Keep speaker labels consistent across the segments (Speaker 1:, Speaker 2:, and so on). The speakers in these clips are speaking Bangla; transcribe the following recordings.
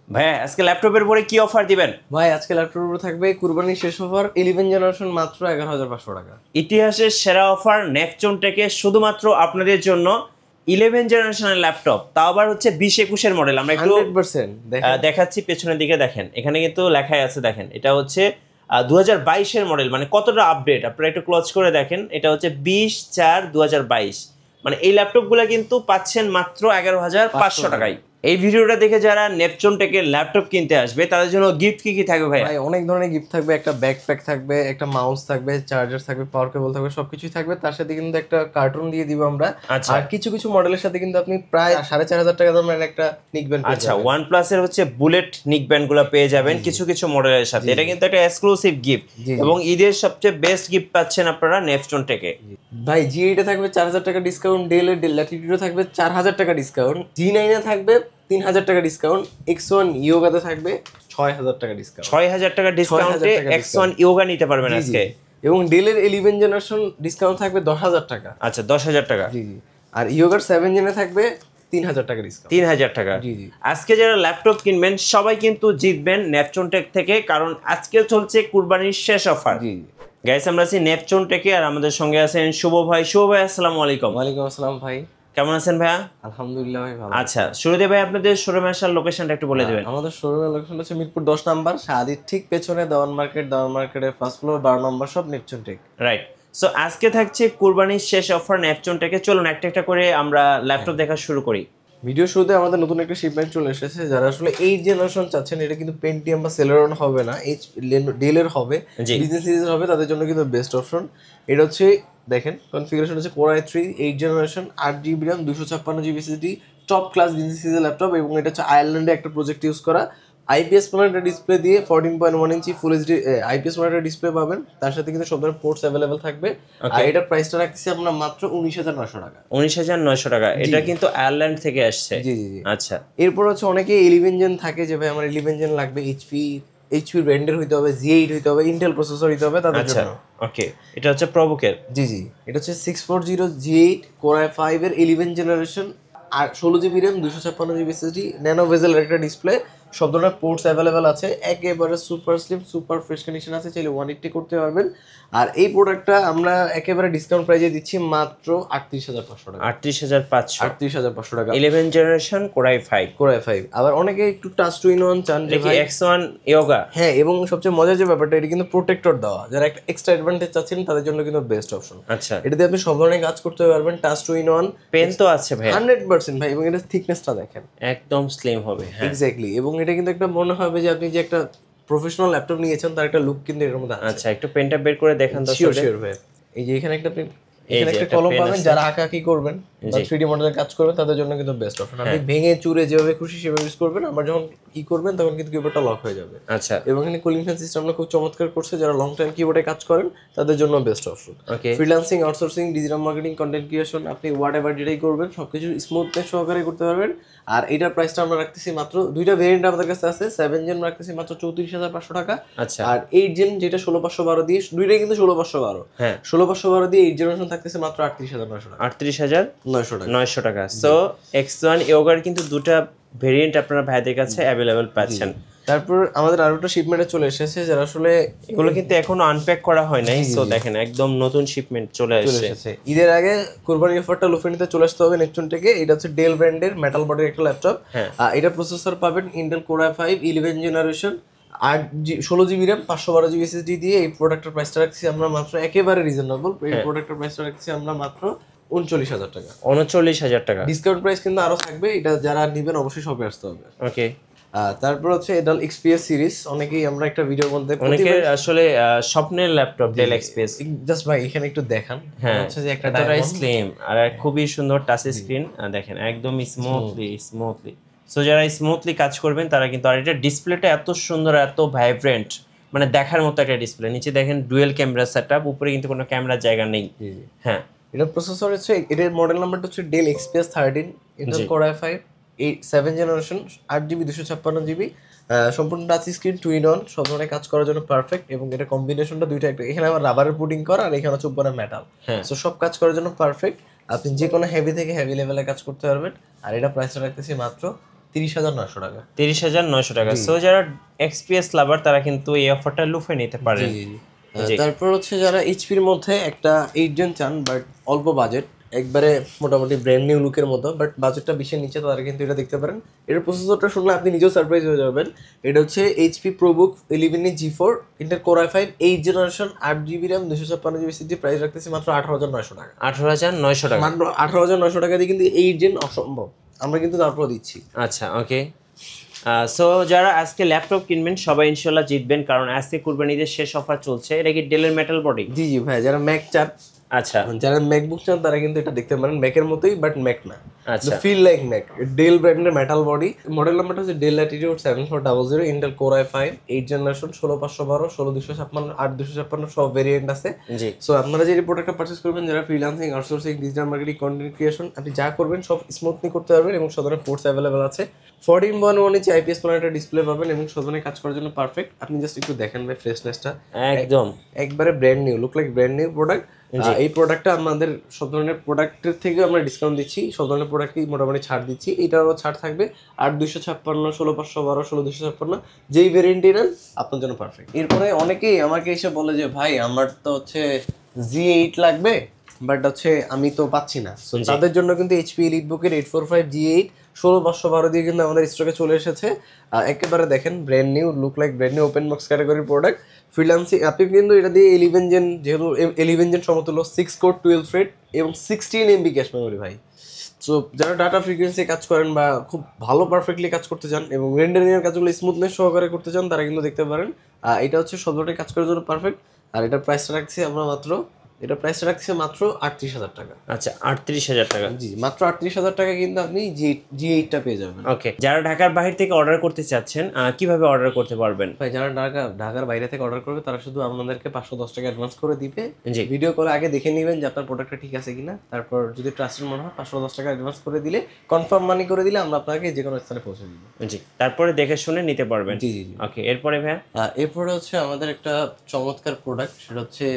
Speaker 1: ভাইয়া আজকে ল্যাপটপের উপরে কি অফার দিবেন?
Speaker 2: ভাই আজকে ল্যাপটপের উপর থাকবে কুরবানির শেষ অফার 11 জেনারেশন মাত্র 11,500 টাকা।
Speaker 1: ইতিহাসের সেরা অফার নেপচুন টেকে শুধুমাত্র আপনাদের জন্য 11 জেনারেশনের ল্যাপটপ, তাও আবার হচ্ছে 20-21 মডেল। আমরা একটু
Speaker 2: 100% দেখেন।
Speaker 1: দেখাচ্ছি, পেছনের দিকে দেখেন, এখানে কিন্তু লেখাই আছে, দেখেন এটা হচ্ছে 2022-এর মডেল, মানে কতটা আপডেট আপনারা একটু ক্লোজ করে দেখেন। এটা হচ্ছে 20/4/2022, মানে এই ল্যাপটপগুলো কিন্তু পাচ্ছেন মাত্র 11,500 টাকায়। এই ভিডিওটা দেখে যারা নেপচুন টেকের ল্যাপটপ কিনতে আসবে তাদের জন্য গিফট কি কি থাকবে ভাই?
Speaker 2: ভাই অনেক ধরনের গিফট থাকবে, একটা ব্যাকপ্যাক থাকবে, একটা মাউস থাকবে, চার্জার থাকবে, পাওয়ার কেবল থাকবে, সবকিছুই থাকবে। তার সাথে কিন্তু একটা কার্টুন দিয়ে দিব আমরা।
Speaker 1: আচ্ছা।
Speaker 2: আর কিছু কিছু মডেলের সাথে কিন্তু আপনি প্রায় 4,500 টাকা দামের একটা নিকব্যান্ড পেয়ে
Speaker 1: আচ্ছা,
Speaker 2: যাবেন।
Speaker 1: OnePlus এর হচ্ছে বুলেট নিক ব্যান্ডগুলো পেয়ে যাবেন কিছু কিছু মডেলের সাথে। এটা কিন্তু একটা এক্সক্লুসিভ গিফট এবং ঈদের সবচেয়ে বেস্ট গিফট পাচ্ছেন আপনারা নেপচুন টেকে।
Speaker 2: ভাই G8 এ থাকবে 4,000 টাকা ডিসকাউন্ট, ডেল ল্যাটিটিউডে থাকবে 4,000 টাকা ডিসকাউন্ট, G9 এ থাকবে 3,000 টাকা ডিসকাউন্ট, X1 ইয়োগাতে থাকবে 6,000 টাকা ডিসকাউন্ট।
Speaker 1: 6,000 টাকা ডিসকাউন্টে X1 ইয়োগা নিতে পারবেন আজকে।
Speaker 2: এবং ডেলের 11 জেনারেশন ডিসকাউন্ট থাকবে 10,000 টাকা।
Speaker 1: আচ্ছা, 10,000 টাকা।
Speaker 2: জি জি। আর ইয়োগার 7 জেনে থাকবে 3,000 টাকা ডিসকাউন্ট।
Speaker 1: 3,000 টাকা।
Speaker 2: জি জি।
Speaker 1: আজকে যারা ল্যাপটপ কিনবেন সবাই কিন্তু জিতবেন নেপচুন টেক থেকে, কারণ আজকে চলছে কুরবানির শেষ অফার।
Speaker 2: জি।
Speaker 1: গাইস, আমরা আছি নেপচুন টেকে আর আমাদের সঙ্গে আছেন শুভ ভাই। শুভ ভাই, আসসালামু আলাইকুম।
Speaker 2: ওয়ালাইকুম আসসালাম ভাই।
Speaker 1: কেমন আছেন ভাইয়া?
Speaker 2: আলহামদুলিল্লাহ ভাই ভালো।
Speaker 1: আচ্ছা, শুরুতে ভাই আপনাদের শোরুমে আসার লোকেশনটা একটু বলে দেবেন।
Speaker 2: আমাদের শোরুমের লোকেশন হচ্ছে মিরপুর 10 নাম্বার, শাহাদির ঠিক পেছনে দেওয়ান মার্কেটের first floor 12 number shop Neptune tech.
Speaker 1: Right. So আজকে থাকছে কুরবানির শেষ অফার নেপচুন টেকে। চলুন একটা একটা করে আমরা ল্যাপটপ দেখা শুরু করি।
Speaker 2: ভিডিও শুরুতে আমাদের নতুন একটা শিপমেন্ট চলে এসেছে। যারা আসলে 8 জেনারেশন চাচ্ছেন, এটা কিন্তু পেন্টিয়াম বা সেলেরন হবে না, ডেলের হবে, বিজনেস সিরিজের হবে, তাদের জন্য কিন্তু বেস্ট অপশন। এটা হচ্ছে দেখেন কনফিগারেশন হচ্ছে Core i3 8 generation 8GB RAM 256GB SSD, top class business সিরিজের ল্যাপটপ। এবং এটা হচ্ছে আয়ারল্যান্ডে একটা প্রজেক্ট ইউজ করা, আইপিএস মনিটর ডিসপ্লে দিয়ে 14.1 inch full HD IPS monitor display পাবেন। তার সাথে কিন্তু সব ধরনের পোর্টস অ্যাভেলেবেল থাকবে। আর এটার প্রাইসটা রাখছি আমরা মাত্র 19,900 টাকা।
Speaker 1: 19,900 টাকা। এটা কিন্তু আয়ারল্যান্ড থেকে আসছে।
Speaker 2: জি জি জি।
Speaker 1: আচ্ছা।
Speaker 2: এরপর হচ্ছে অনেকে 11 জেন থাকে যে ভাই আমার 11 জেন লাগবে, এইচপি ব্র্যান্ডের হইতে হবে, G8 হইতে হবে, ইন্টেল প্রসেসর হইতে হবে তাদের জন্য।
Speaker 1: ওকে, এটা হচ্ছে প্রবুকের।
Speaker 2: জি জি। এটা হচ্ছে 640 G8 Core i5 এর 11 জেনারেশন আর 16GB RAM 256GB SSD, nano ভেজেলের একটা ডিসপ্লে, সব ধরনের পোর্টস অ্যাভেলেবেল আছে, একেবারে super slim super fresh condition আছে, চাইলে 180 করতে পারবেন। আর এই প্রোডাক্টটা আমরা একেবারে ডিসকাউন্ট প্রাইসে দিচ্ছি মাত্র 38,500 টাকা।
Speaker 1: 38,500।
Speaker 2: 38,500 টাকা।
Speaker 1: 11 generation Core i5।
Speaker 2: Core i5। আবার অনেকে একটু টাচ টু ইন ওয়ান চান যে ভাই
Speaker 1: X1 ইয়োগা।
Speaker 2: হ্যাঁ, এবং সবচেয়ে মজার যে ব্যাপারটা, এটা কিন্তু প্রোটেক্টর দেওয়া, যারা একটা এক্সট্রা অ্যাডভান্টেজ চাচ্ছেন তাদের জন্য কিন্তু বেস্ট অপশন।
Speaker 1: আচ্ছা,
Speaker 2: এটাতে আপনি সব ধরনের কাজ করতে পারবেন, touch two in one.
Speaker 1: Pen তো আছে ভাই
Speaker 2: 100% ভাই, এবং এটা থিকনেসটা দেখেন
Speaker 1: একদম স্লিম হবে। হ্যাঁ,
Speaker 2: এক্স্যাক্টলি। এবং এটা কিন্তু একটা মনে হবে যে আপনি যে একটা প্রফেশনাল ল্যাপটপ নিয়েছেন তার একটা লুক কিন্তু এর মধ্যে আছে।
Speaker 1: আচ্ছা, একটু পেনটা বের করে দেখান তো।
Speaker 2: শিওর শিওর ভাই। এই যে এখানে একটা আপনি এখানে একটা কলম পাবেন, যারা আঁকাআঁকি করবেন বা 3D মডেলের কাজ করবেন তাদের জন্য কিন্তু বেস্ট অপশন। আপনি ভেঙে চুরে যেভাবে খুশি সেভাবে ইউজ করবেন, আবার যখন কি করবেন তখন কিন্তু কিবোর্ডটা লক হয়ে যাবে।
Speaker 1: আচ্ছা।
Speaker 2: এবং এখানে কুলিং ফ্যান সিস্টেমটা খুব চমৎকার করছে, যারা লং টাইম কিবোর্ডে কাজ করেন তাদের জন্য best option.
Speaker 1: Okay.
Speaker 2: Freelancing, outsourcing, digital marketing, content creation, আপনি হোয়াট এভার যেটাই করবেন সবকিছু স্মুথনেস সহকারে করতে পারবেন। আর এটার প্রাইসটা আমরা রাখতেছি মাত্র, দুইটা ভেরিয়েন্ট আমাদের কাছে আছে, 7 জেন রাখতেছি মাত্র 34,500 টাকা।
Speaker 1: আচ্ছা।
Speaker 2: আর 8 জেন যেটা 16,512 দিয়ে, দুইটাই কিন্তু 16,512।
Speaker 1: হ্যাঁ,
Speaker 2: 16,512 দিয়ে 8 জেনারেশন থাকতেছে মাত্র 38,900 টাকা।
Speaker 1: 38,900 টাকা। সো X1 ইয়োগার কিন্তু দুটো ভেরিয়েন্ট আপনারা ভাইদের কাছে অ্যাভেলেবেল পাচ্ছেন।
Speaker 2: তারপর আমাদের আরো একটা শিপমেন্টে চলে এসেছে, যারা আসলে
Speaker 1: এগুলো কিন্তু এখনো আনপ্যাক করা হয় নাই। সো দেখেন একদম নতুন শিপমেন্ট চলে এসেছে।
Speaker 2: ঈদের আগে কুরবানি অফারটা লুফে নিতে চলে আসতে হবে নেপচুন থেকে। এটা হচ্ছে ডেল ব্র্যান্ডের মেটাল বডির একটা ল্যাপটপ। এটা প্রসেসর পাবেন Intel Core i5 11 generation 16GB RAM 512GB SSD দিয়ে। এই প্রোডাক্টের প্রাইসটা রাখছি আমরা মাত্র একেবারে রিজনেবল। এই প্রোডাক্টের প্রাইসটা রাখছি আমরা মাত্র 39,000 টাকা।
Speaker 1: 39,000 টাকা।
Speaker 2: ডিসকাউন্ট প্রাইস কিন্তু আরো থাকবে, এটা যারা নেবেন অবশ্যই শপে আসতে হবে।
Speaker 1: ওকে।
Speaker 2: তারপর হচ্ছে ডেল এক্সপিএস সিরিজ, অনেকেই আমরা একটা ভিডিওর মধ্যে
Speaker 1: অনেকে আসলে স্বপ্নের ল্যাপটপ ডেল এক্সপিএস।
Speaker 2: জাস্ট ভাই এখানে একটু দেখান, হচ্ছে যে একটা
Speaker 1: স্লিম আর খুবই সুন্দর টাচ স্ক্রিন। দেখেন একদম স্মুথলি। সো যারা স্মুথলি কাজ করবেন তারা কিন্তু, আর এটা ডিসপ্লেটা এত সুন্দর, এত ভাইব্রেন্ট, মানে দেখার মতো একটা ডিসপ্লে। নিচে দেখেন ডুয়েল ক্যামেরা সেটআপ, উপরে কিন্তু কোনো ক্যামেরার জায়গা নেই। হ্যাঁ,
Speaker 2: এটা প্রসেসর হচ্ছে, এটার মডেল নাম্বারটা হচ্ছে Dell XPS 13 Intel Core i5 7 generation 8GB 256GB, সম্পূর্ণ touch screen, two in one, সব ধরনের কাজ করার জন্য পারফেক্ট। এবং এটা কম্বিনেশনটা দুইটা একটা, এখানে আবার রাবারের পুডিং করা আর এখানে হচ্ছে উপরে মেটাল। সো সব কাজ করার জন্য পারফেক্ট। আপনি যে কোনো হেভি থেকে হেভি লেভেলে কাজ করতে পারবেন। আর এটা প্রাইসটা রাখতেছি মাত্র 30,900 টাকা।
Speaker 1: 30,900 টাকা। সো যারা এক্সপিএস লাভার তারা কিন্তু এই অফারটা লুফে নিতে পারেন।
Speaker 2: তারপর হচ্ছে যারা এইচপির মধ্যে একটা 8 জেন চান বাট অল্প বাজেট, একবারে মোটামুটি ব্র্যান্ড নিউ লুকের মতো, বাট বাজেটটা বেশির নিচে, তারা কিন্তু এটা দেখতে পারেন। এটার প্রসেসরটা শুনলে আপনি নিজেও সারপ্রাইজ হয়ে যাবেন। এটা হচ্ছে HP ProBook 11 G4 Intel core i5 8 generation 8GB RAM 256GB SSD। Price রাখতেছি মাত্র 18,900 টাকা।
Speaker 1: 18,900 টাকা,
Speaker 2: মাত্র 18,900 টাকা দিয়ে কিন্তু 8 জেন অসম্ভব, আমরা কিন্তু তারপর দিচ্ছি।
Speaker 1: আচ্ছা ওকে। সো যারা আজকে ল্যাপটপ কিনবেন সবাই ইনশাল্লাহ জিতবেন, কারণ আজকে কুরবানিদের শেষ অফার চলছে। এটা কি ডেলের মেটাল বডি?
Speaker 2: জি ভাই, যারা ম্যাক চান,
Speaker 1: আচ্ছা
Speaker 2: যারা ম্যাকবুক চান তারা কিন্তু এটা দেখতে পারেন। ম্যাকের মতোই বাট ম্যাক না,
Speaker 1: আচ্ছা
Speaker 2: ফিল লাইক ম্যাক। ডেল ব্র্যান্ডের মেটাল বডি, মডেল নাম্বারটা হচ্ছে del Latitude 7400, Intel core i5 8 generation 16512 16256 8256 সব ভেরিয়েন্ট আছে।
Speaker 1: জি।
Speaker 2: সো আপনারা যে প্রোডাক্টটা পারচেজ করবেন, যারা freelancing, outsourcing, digital marketing, content creation, আপনি যা করবেন সব স্মুথলি করতে পারবেন এবং সব ধরনের পোর্টস অ্যাভেলেবল আছে। 14:1 ইঞ্চি IPS প্যানেল একটা ডিসপ্লে পাবেন এবং সব ধরনের কাজ করার জন্য পারফেক্ট। আপনি জাস্ট একটু দেখেন ভাই ফ্রেশনেসটা,
Speaker 1: একদম
Speaker 2: একবারে brand new, look like brand new product. এই প্রোডাক্টটা আমাদের সব ধরনের প্রোডাক্টের থেকেও আমরা ডিসকাউন্ট দিচ্ছি, সব ধরনের প্রোডাক্টই মোটামুটি ছাড় দিচ্ছি। এটারও ছাড় থাকবে 8,256 16512 16256, যেই ভেরিয়েন্টই নেন আপনার জন্য পারফেক্ট। এরপরে অনেকেই আমাকে এসে বলে যে ভাই আমার তো হচ্ছে G8 লাগবে, বাট হচ্ছে আমি তো পাচ্ছি না। সো তাদের জন্য কিন্তু এইচপি এলিটবুকের 845 G8 16512 দিয়ে কিন্তু আমাদের স্টকে চলে এসেছে। একেবারে দেখেন brand new, look like brand new, open box ক্যাটাগরির প্রোডাক্ট। ফ্রিল্যান্সিং আপনি কিন্তু এটা দিয়ে 11 জেন, যেহেতু 11 জেন সমতুল্য, 6 কোর 12 থ্রেড এবং 16 MB ক্যাশ মেমোরি ভাই। সো যারা ডাটা ফ্রিকোয়েন্সি কাজ করেন বা খুব ভালো পারফেক্টলি কাজ করতে চান এবং রেন্ডারিংয়ের কাজগুলো স্মুথনেস সহকারে করতে চান, তারা কিন্তু দেখতে পারেন। এটা হচ্ছে সব ধরনের কাজ করার জন্য পারফেক্ট। আর এটা প্রাইসটা রাখছি আমরা মাত্র, এটা প্রাইসটা রাখছে মাত্র 38,000 টাকা।
Speaker 1: আচ্ছা 38,000 টাকা।
Speaker 2: জি, মাত্র 38,000 টাকা কিন্তু আপনি G8টা পেয়ে যাবেন।
Speaker 1: ওকে, যারা ঢাকার বাইরে থেকে অর্ডার করতে চাচ্ছেন কিভাবে অর্ডার করতে পারবেন?
Speaker 2: ভাই যারা ঢাকার বাইরে থেকে অর্ডার করবে তারা শুধু আপনাদেরকে 510 টাকা অ্যাডভান্স করে দিবে।
Speaker 1: জি।
Speaker 2: ভিডিও কলে আগে দেখে নেবেন যে আপনার প্রোডাক্টটা ঠিক আছে কিনা, তারপর যদি ট্রাস্টেড মনে হয় 510 টাকা অ্যাডভান্স করে দিলে, কনফার্ম মানি করে দিলে আমরা আপনাকে যে কোনো স্থানে পৌঁছে দিব।
Speaker 1: জি, তারপরে দেখে শুনে নিতে পারবেন।
Speaker 2: জি জি জি।
Speaker 1: ওকে, এরপরে ভাইয়া?
Speaker 2: এরপরে হচ্ছে আমাদের একটা চমৎকার প্রোডাক্ট, সেটা হচ্ছে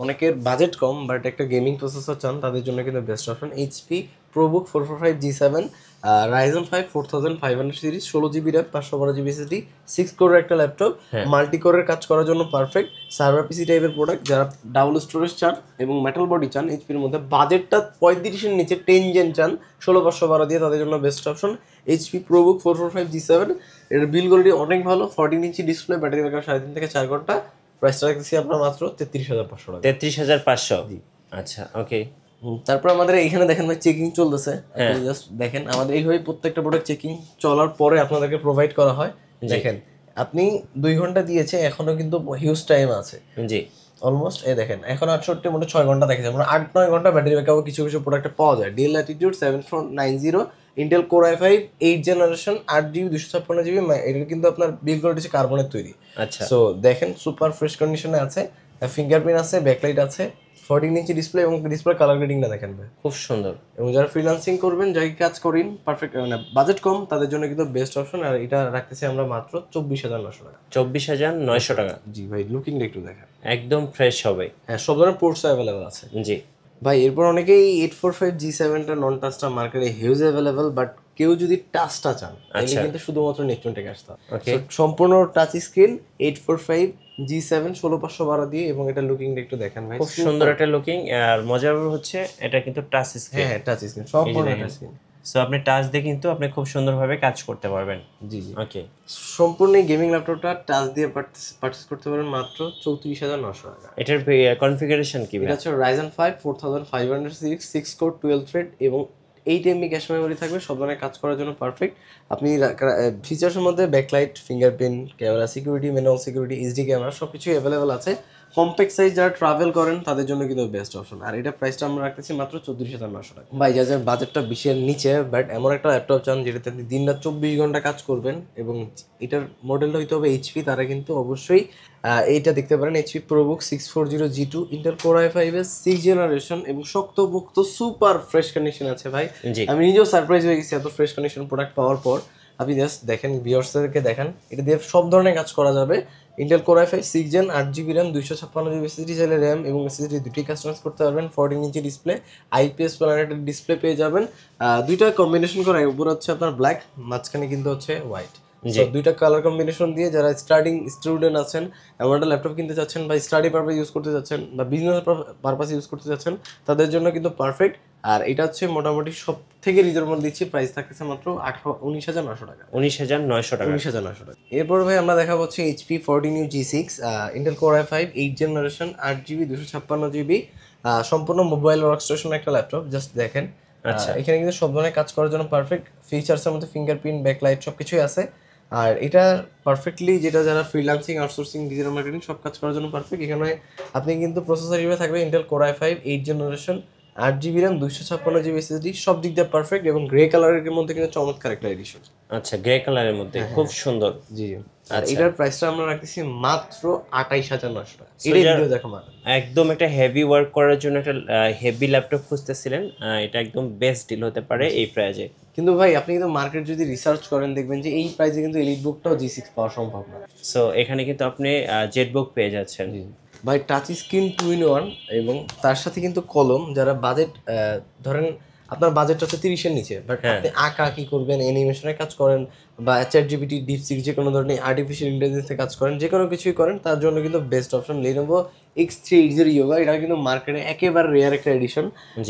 Speaker 2: অনেকের বাজেট কম বাট একটা গেমিং প্রসেসর চান, তাদের জন্য কিন্তু best option HP ProBook 445 G7 Ryzen 5 4500 series 16GB RAM 512GB SSD 6 কোরের একটা ল্যাপটপ, মাল্টি কোরের কাজ করার জন্য পারফেক্ট। সার্ভার পিসি টাইপের প্রোডাক্ট, যারা ডাবল স্টোরেজ চান এবং মেটাল বডি চান এইচপির মধ্যে, বাজেটটা 35-এর নিচে 10 জেন চান 16512 দিয়ে, তাদের জন্য best option HP ProBook 445 G7। এর বিল কোয়ালিটি অনেক ভালো, 14 ইঞ্চি ডিসপ্লে, ব্যাটারি ব্যাকআপ 3.5 থেকে 4 ঘন্টা। প্রাইসটা রাখতেছি আমরা মাত্র 33,500 টাকা।
Speaker 1: 33,500। আচ্ছা ওকে।
Speaker 2: তারপর আমাদের এইখানে দেখেন ভাই চেকিং চলতেছে, আপনি জাস্ট দেখেন আমাদের এইভাবে প্রত্যেকটা প্রোডাক্ট চেকিং চলার পরে আপনাদেরকে প্রোভাইড করা হয়। দেখেন আপনি 2 ঘন্টা দিয়েছে, এখনো কিন্তু হিউজ টাইম আছে।
Speaker 1: জি,
Speaker 2: অলমোস্ট এই দেখেন এখন 68 মোটে 6 ঘন্টা দেখেছে, মানে 8-9 ঘন্টা ব্যাটারি ব্যাকআপ কিছু কিছু প্রোডাক্টে পাওয়া যায়। Del Latitude 7490 Intel core i5 8 generation 8GB 256GB, এটা কিন্তু আপনার বিল কোয়ালিটি কার্বনের তৈরি।
Speaker 1: আচ্ছা।
Speaker 2: সো দেখেন সুপার ফ্রেশ কন্ডিশনে আছে, ফিঙ্গারপ্রিন্ট আছে, ব্যাকলাইট আছে, 14 ইঞ্চি ডিসপ্লে এবং ডিসপ্লে কালার গ্রেডিংটা দেখেন ভাই
Speaker 1: খুব সুন্দর।
Speaker 2: এবং যারা ফ্রিল্যান্সিং করবেন, যাই কাজ করেন পারফেক্ট, মানে বাজেট কম, তাদের জন্য কিন্তু বেস্ট অপশন। আর এটা রাখতেছি আমরা মাত্র 24,900 টাকা।
Speaker 1: 24,900 টাকা।
Speaker 2: জি ভাই, লুকিংটা একটু দেখেন,
Speaker 1: একদম ফ্রেশ হবে।
Speaker 2: হ্যাঁ সব ধরনের পোর্টস অ্যাভেলেবল আছে।
Speaker 1: জি
Speaker 2: ভাই এরপর অনেকেই 845 G7টা নন টাচটা মার্কেটে হিউজ অ্যাভেলেবল, বাট কেউ যদি টাচটা চান তাহলে কিন্তু শুধুমাত্র নেকচুন থেকে আসতে হবে। সম্পূর্ণ টাচ স্ক্রিন 845 G7 16512 দিয়ে, এবং এটা লুকিংটা একটু দেখেন ভাই,
Speaker 1: খুব সুন্দর একটা লুকিং। আর মজার হচ্ছে এটা কিন্তু টাচ স্ক্রিন।
Speaker 2: হ্যাঁ টাচ স্ক্রিন, সম্পূর্ণ টাচ স্ক্রিন।
Speaker 1: সো আপনি টাচ দিয়ে কিন্তু আপনি খুব সুন্দরভাবে কাজ করতে পারবেন।
Speaker 2: জি জি।
Speaker 1: ওকে,
Speaker 2: সম্পূর্ণ গেমিং ল্যাপটপটা টাচ দিয়ে পারচেজ করতে পারেন মাত্র 34,900 টাকা।
Speaker 1: এটার কনফিগারেশন কি?
Speaker 2: এটা হচ্ছে Ryzen 5 4500 সিরিজ 6 কোর 12 থ্রেড এবং 8 MB ক্যাশ মেমোরি থাকবে, সব ধরনের কাজ করার জন্য পারফেক্ট। আপনি ফিচার্সের মধ্যে backlight, fingerprint, camera security, manual security, HD camera সবকিছু অ্যাভেলেবল আছে। কম্প্যাক্ট সাইজ যারা ট্রাভেল করেন তাদের জন্য কিন্তু বেস্ট অপশন। আর এটা প্রাইসটা আমরা রাখতেছি মাত্র 34,900 টাকা। ভাই যাদের বাজেটটা 20-এর নিচে বাট এমন একটা ল্যাপটপ চান যেটাতে আপনি দিনরাত 24 ঘন্টা কাজ করবেন এবং এটার মডেলটা হইতে হবে এইচপি, তারা কিন্তু অবশ্যই এইটা দেখতে পারেন। HP ProBook 640 G2 Intel core i5 এর 6 জেনারেশন এবং শক্তপোক্ত সুপার ফ্রেশ কন্ডিশন আছে ভাই। আমি নিজেও সারপ্রাইজ হয়ে গেছি এত ফ্রেশ কন্ডিশন প্রোডাক্ট পাওয়ার পর। আপনি জাস্ট দেখেন, ভিউয়ার্সদেরকে দেখান, এটা দিয়ে সব ধরনের কাজ করা যাবে। Intel core i5 6 gen 8 GB RAM, 256 GB SSD চাইলে র্যাম এবং SSD দুটি কাস্টমাইজ করতে পারবেন। 14 ইঞ্চি ডিসপ্লে, IPS প্যানেলের ডিসপ্লে পেয়ে যাবেন। দুইটা কম্বিনেশন করা, উপরে হচ্ছে আপনার ব্ল্যাক, মাঝখানে কিন্তু হচ্ছে হোয়াইট। সো দুইটা কালার কম্বিনেশন দিয়ে যারা স্টার্টিং স্টুডেন্ট আছেন, এমন একটা ল্যাপটপ কিনতে চাচ্ছেন বা স্টাডি পারপাস ইউজ করতে চাচ্ছেন বা বিজনেস পারপাস ইউজ করতে চাচ্ছেন, তাদের জন্য কিন্তু পারফেক্ট। আর এটা হচ্ছে মোটামুটি সব থেকে রিজনেবল দিচ্ছি, প্রাইস থাকতেছে মাত্র 19,900 টাকা।
Speaker 1: 19,900 টাকা।
Speaker 2: 19,900 টাকা। এরপর ভাই আমরা দেখাবো হচ্ছে HP 14U G6 Intel core i5 8 generation 8GB 256GB সম্পূর্ণ মোবাইল ওয়ার্কস্টেশন একটা ল্যাপটপ। জাস্ট দেখেন,
Speaker 1: আচ্ছা,
Speaker 2: এখানে কিন্তু সব ধরনের কাজ করার জন্য পারফেক্ট। ফিচার্সের মধ্যে ফিঙ্গারপ্রিন্ট, ব্যাকলাইট সবকিছুই আছে। আর এটা পারফেক্টলি যেটা যারা ফ্রিল্যান্সিং, আউটসোর্সিং, ডিজিটাল মার্কেটিং সব কাজ করার জন্য পারফেক্ট। এখানে আপনি কিন্তু প্রসেসর হিসেবে থাকবে Intel core i5 8 generation 8GB RAM 256GB SSD, সব দিক দিয়ে পারফেক্ট এবং গ্রে কালারের মধ্যে কিন্তু চমৎকার একটা এডিশন।
Speaker 1: আচ্ছা, গ্রে কালারের মধ্যে খুব সুন্দর।
Speaker 2: জি, আর এটার প্রাইসটা আমরা রাখতেছি মাত্র 28,900 টাকা। এটাই ভিডিও দেখো মানে
Speaker 1: একদম একটা হেভি ওয়ার্ক করার জন্য একটা হেভি ল্যাপটপ খুঁজতেছিলেন, এটা একদম বেস্ট ডিল হতে পারে এই প্রাইজে।
Speaker 2: কিন্তু ভাই আপনি কিন্তু মার্কেট যদি রিসার্চ করেন দেখবেন যে এই প্রাইসে কিন্তু এলিট বুকটাও G6 পাওয়া সম্ভব না।
Speaker 1: সো এখানে কিন্তু আপনি জেটবুক পেয়ে যাচ্ছেন
Speaker 2: ভাই, টাচ স্ক্রিন 2-in-1 এবং তার সাথে কিন্তু কলম। যারা বাজেট ধরেন আপনার বাজেটটা হচ্ছে 30-এর নিচে, বাট আপনি আঁকা কি করবেন, অ্যানিমেশনের কাজ করেন বা ChatGPT, DeepSeek যে কোনো ধরনের আর্টিফিশিয়াল ইন্টেলিজেন্সে কাজ করেন, যে কোনো কিছুই করেন, তার জন্য কিন্তু best option Lenovo X380 Yoga। এটা কিন্তু মার্কেটে একেবারে রেয়ার একটা এডিশন।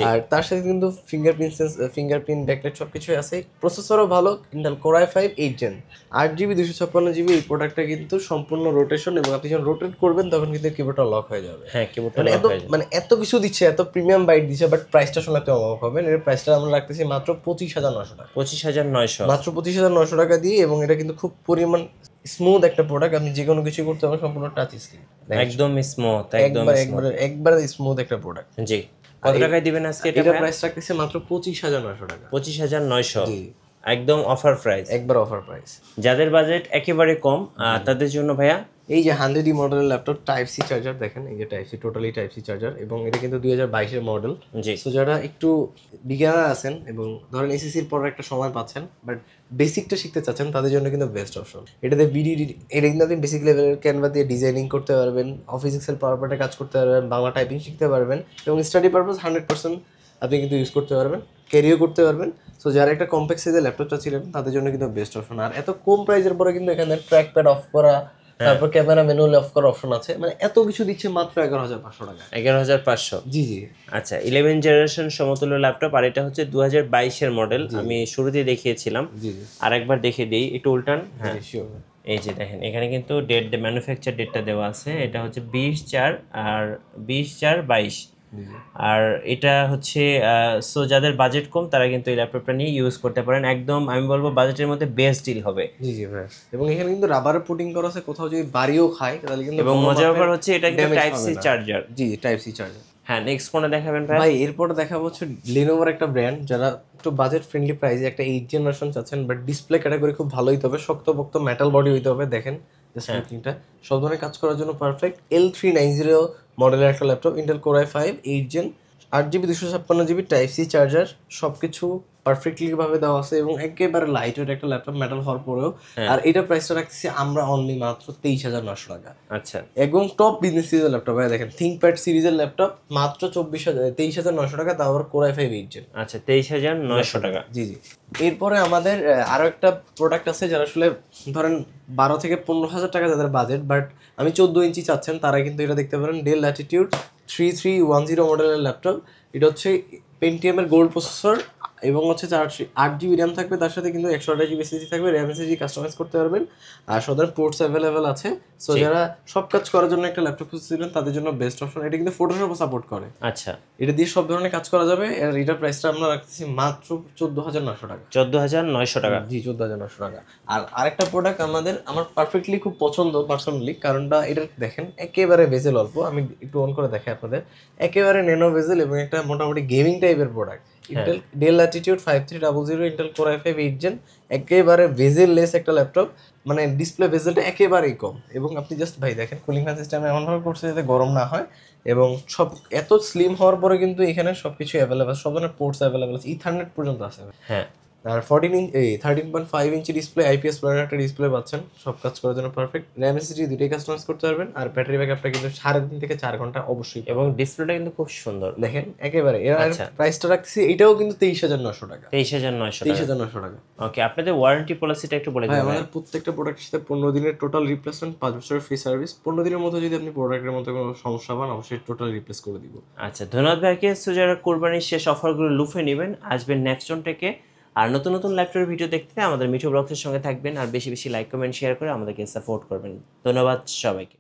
Speaker 2: আর তার সাথে কিন্তু ফিঙ্গারপ্রিন্ট, ব্যাকলাইট সব কিছুই আছে। প্রসেসরও ভালো, Intel core i5 8 gen 8GB 256GB। এই প্রোডাক্টটা কিন্তু সম্পূর্ণ রোটেশন, এবং আপনি যখন রোটেট করবেন তখন কিন্তু কিবোর্ডটা লক হয়ে যাবে।
Speaker 1: হ্যাঁ, কিবোর্ডটা লক হয়ে যাবে।
Speaker 2: মানে এত কিছু দিচ্ছে, এত প্রিমিয়াম বাইট দিচ্ছে, বাট প্রাইসটা শুনলে আপনি অবাক হবেন। এর প্রাইসটা আমরা রাখতেছি মাত্র 25,900 টাকা।
Speaker 1: 25,900
Speaker 2: মাত্র 25,900 টাকা দিয়ে, এবং এটা কিন্তু খুব পরিমাণ স্মুথ একটা প্রোডাক্ট। আপনি যে কোনো কিছু করতে পারবেন, সম্পূর্ণ টাচ স্ক্রিন,
Speaker 1: একদম স্মুথ,
Speaker 2: একবার স্মুথ একটা প্রোডাক্ট।
Speaker 1: জি, কত টাকায় দিবেন আজকে এটা?
Speaker 2: এটা প্রাইস রাখতেছে মাত্র 25,900 টাকা।
Speaker 1: 25,900, একদম অফার প্রাইস,
Speaker 2: একবার অফার প্রাইস।
Speaker 1: যাদের বাজেট একেবারে কম তাদের জন্য ভাইয়া
Speaker 2: এই যে 100 মডেলের ল্যাপটপ, টাইপ সি চার্জার দেখেন, এই যে type C, totally type C charger, এবং এটা কিন্তু 2022-এর মডেল।
Speaker 1: জি,
Speaker 2: সো যারা একটু বিগিনার আছেন এবং ধরেন এসএসসির পর একটা সময় পাচ্ছেন, বাট বেসিকটা শিখতে চাচ্ছেন, তাদের জন্য কিন্তু বেস্ট অপশন। এটাতে এটা কিন্তু আপনি বেসিক লেভেলের ক্যানভা দিয়ে ডিজাইনিং করতে পারবেন, অফিস এক্সেল পাওয়ার পয়েন্টে কাজ করতে পারবেন, বাংলা টাইপিং শিখতে পারবেন, এবং স্টাডি পারপাস 100% আপনি কিন্তু ইউজ করতে পারবেন, ক্যারিও করতে পারবেন। সো যারা একটা কম্প্যাক্ট সাইজের ল্যাপটপটা ছিলেন, তাদের জন্য কিন্তু বেস্ট অপশন। আর এত কম প্রাইসের পরে কিন্তু এখানে ট্র্যাক প্যাড অফ করা, তারপর ক্যামেরা ম্যানুয়ালি অফ করার অপশন আছে, মানে এত কিছু দিচ্ছে মাত্র 11,500 টাকা।
Speaker 1: 11,500।
Speaker 2: জি জি।
Speaker 1: আচ্ছা, 11 জেনারেশন সমতুল্য ল্যাপটপ, আর এটা হচ্ছে 2022-এর মডেল। আমি শুরুতেই দেখিয়েছিলাম,
Speaker 2: জি জি,
Speaker 1: আরেকবার দেখিয়ে দিই, একটু উল্টান। হ্যাঁ,
Speaker 2: শিওর।
Speaker 1: এই যে দেখেন, এখানে কিন্তু ম্যানুফ্যাকচার ডেটটা দেওয়া আছে। এটা হচ্ছে 20/4 আর 20/4/22। আর এটা হচ্ছে সো যাদের বাজেট কম তারা কিন্তু এই ল্যাপটপটা নিয়ে ইউজ করতে পারেন। একদম আমি বলবো বাজেটের মধ্যে বেস্ট ডিল হবে।
Speaker 2: জি জি ভাই, এবং এখানে কিন্তু রাবারের পুটিং করা আছে, কোথাও যদি বাড়িও খায় তাহলে কিন্তু।
Speaker 1: এবং মজার ব্যাপার হচ্ছে এটা কিন্তু টাইপ সি চার্জার।
Speaker 2: জি, টাইপ সি চার্জার।
Speaker 1: হ্যাঁ, নেক্সট কোনটা দেখাবেন
Speaker 2: ভাই? এরপর দেখাবো হচ্ছে Lenovoর একটা ব্র্যান্ড, যারা একটু বাজেট ফ্রেন্ডলি প্রাইসে একটা 8 জেনারেশন চাচ্ছেন, বাট ডিসপ্লে ক্যাটাগরি খুব ভালো হইতে হবে, শক্তপোক্ত মেটাল বডি হইতে হবে। দেখেন স্মুথিংটা, সব ধরনের কাজ করার জন্য পারফেক্ট। L390 মডেলের একটা laptop, Intel core i5 8 gen 8GB 256GB type C charger, সবকিছু পারফেক্টলি ভাবে দেওয়া আছে, এবং একেবারে লাইট ওয়েট একটা ল্যাপটপ, মেটাল হওয়ার পরেও। আর এটা প্রাইসটা রাখছি আমরা অনলি মাত্র 23,900 টাকা।
Speaker 1: আচ্ছা,
Speaker 2: একদম টপ বিজনেস সিরিজের ল্যাপটপ। ভাই দেখেন, থিংকপ্যাড সিরিজের ল্যাপটপ মাত্র 23,900 টাকা, তাও আবার কোর i5 8 জেন।
Speaker 1: আচ্ছা, 23,900 টাকা।
Speaker 2: জি জি। এরপরে আমাদের আরো একটা প্রোডাক্ট আছে, যারা আসলে ধরেন 12 থেকে 15,000 টাকা যাদের বাজেট, বাট আমি 14 ইঞ্চি চাচ্ছেন, তারা কিন্তু এটা দেখতে পারেন। ডেল ল্যাটিটিউড 3310 মডেলের ল্যাপটপ। এটা হচ্ছে পেন্টিয়ামের গোল্ড প্রসেসর, এবং হচ্ছে 8GB র্যাম থাকবে, তার সাথে কিন্তু 128GB SSD থাকবে, র্যাম SSD কাস্টমাইজ করতে পারবেন। আর সাধারণ পোর্টস অ্যাভেলেবেল আছে। সো যারা সব কাজ করার জন্য একটা ল্যাপটপ খুঁজছিলেন, তাদের জন্য বেস্ট অপশন। এটা কিন্তু ফটোশপও সাপোর্ট করে।
Speaker 1: আচ্ছা,
Speaker 2: এটা দিয়ে সব ধরনের কাজ করা যাবে। আর এটার প্রাইসটা আমরা রাখতেছি মাত্র 14,900 টাকা।
Speaker 1: 14,900 টাকা।
Speaker 2: জি, 14,900 টাকা। আর আরেকটা প্রোডাক্ট আমার পারফেক্টলি খুব পছন্দ পার্সোনালি, কারণটা এটা দেখেন, একেবারে ভেজেল অল্প। আমি একটু অন করে দেখাই আপনাদের। একেবারে ন্যানো ভেজেল, এবং একটা মোটামুটি গেমিং টাইপের product. Intel Dell Latitude 5300 Intel core i5 8 gen, একেবারে ভেজেল লেস একটা ল্যাপটপ। মানে ডিসপ্লে ভেজেলটা একেবারেই কম, এবং আপনি জাস্ট ভাই দেখেন কুলিং ফ্যান সিস্টেম এমনভাবে করছে যাতে গরম না হয়, এবং সব এত স্লিম হওয়ার পরে কিন্তু এখানে সবকিছু অ্যাভেলেবেল, সব ধরনের পোর্টস অ্যাভেলেবেল আছে, ইথারনেট পর্যন্ত আছে।
Speaker 1: হ্যাঁ,
Speaker 2: আর 13.5 ইঞ্চি ডিসপ্লে, আইপিএস প্লাস একটা ডিসপ্লে পাচ্ছেন, সব কাজ করার জন্য পারফেক্ট। র্যাম এসএসডি দুটোই কাস্টমাইজ করতে পারবেন। আর ব্যাটারি ব্যাকআপটা কিন্তু 3.5 থেকে 4 ঘন্টা অবশ্যই।
Speaker 1: এবং ডিসপ্লেটা কিন্তু খুব সুন্দর
Speaker 2: দেখেন একেবারে। এর
Speaker 1: আচ্ছা।
Speaker 2: প্রাইসটা রাখছি, এটাও কিন্তু 23,900 টাকা।
Speaker 1: 23,900 টাকা।
Speaker 2: 23,900 টাকা।
Speaker 1: ওকে, আপনাদের ওয়ারেন্টি পলিসিটা একটু বলে
Speaker 2: ভাই
Speaker 1: দিন।
Speaker 2: আমাদের প্রত্যেকটা প্রোডাক্টের সাথে 15 দিনের টোটাল রিপ্লেসমেন্ট, 5 বছরের ফ্রি সার্ভিস। 15 দিনের মধ্যে যদি আপনি প্রোডাক্টের মধ্যে কোনো সমস্যা পান, অবশ্যই টোটাল রিপ্লেস করে দিব।
Speaker 1: আচ্ছা, ধন্যবাদ ভাইকে। সো যারা কোরবানির শেষ অফারগুলো লুফে নেবেন, আসবেন নেক্সটন থেকে। আর নতুন নতুন ল্যাপটপের ভিডিও দেখতে আমাদের মিঠু ব্লগসের সঙ্গে থাকবেন, আর বেশি বেশি লাইক কমেন্ট শেয়ার করে আমাদেরকে সাপোর্ট করবেন। ধন্যবাদ সবাইকে।